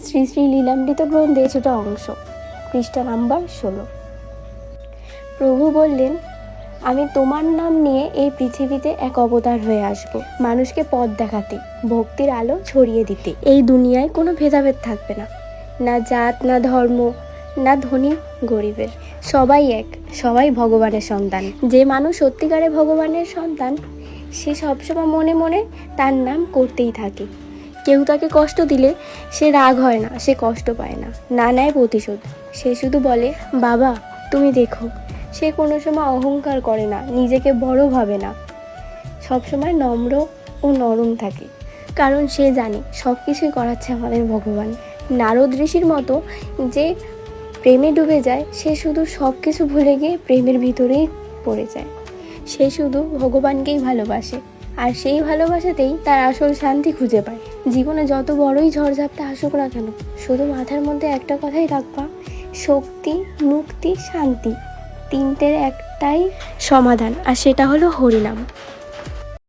শ্রী শ্রী লীলামৃত গ্রন্থে ছোট অংশ, পৃষ্ঠা নাম্বার 16। প্রভু বললেন, আমি তোমার নাম নিয়ে এই পৃথিবীতে এক অবতার হয়ে আসব, মানুষকে পথ দেখাতে, ভক্তির আলো ছড়িয়ে দিতে। এই দুনিয়ায় কোনো ভেদাভেদ থাকবে না, না জাত, না ধর্ম, না ধনী গরিবের, সবাই এক, সবাই ভগবানের সন্তান। যে মানুষ সত্যিকারে ভগবানের সন্তান, সে সবসময় মনে মনে তার নাম করতেই থাকে। কেউ তাকে কষ্ট দিলে সে রাগ হয় না, সে কষ্ট পায় না, না নেয় প্রতিশোধ। সে শুধু বলে, বাবা তুমি দেখো। সে কোনো সময় অহংকার করে না, নিজেকে বড় ভাবে না, সবসময় নম্র ও নরম থাকে, কারণ সে জানে সব কিছুই করাচ্ছে আমাদের ভগবান। নারদ ঋষির মতো যে প্রেমে ডুবে যায়, সে শুধু সব কিছু ভুলে গিয়ে প্রেমের ভিতরেই পড়ে যায়। সে শুধু ভগবানকেই ভালোবাসে, আর সেই ভালোবাসাতেই তার আসল শান্তি খুঁজে পায়। জীবনে যত বড়ই ঝড়ঝাপটা আসুক না কেন, শুধু মাথার মধ্যে একটা কথাই রাখবা, শক্তি, মুক্তি, শান্তি, তিনটের একটাই সমাধান, আর সেটা হলো হরিনাম।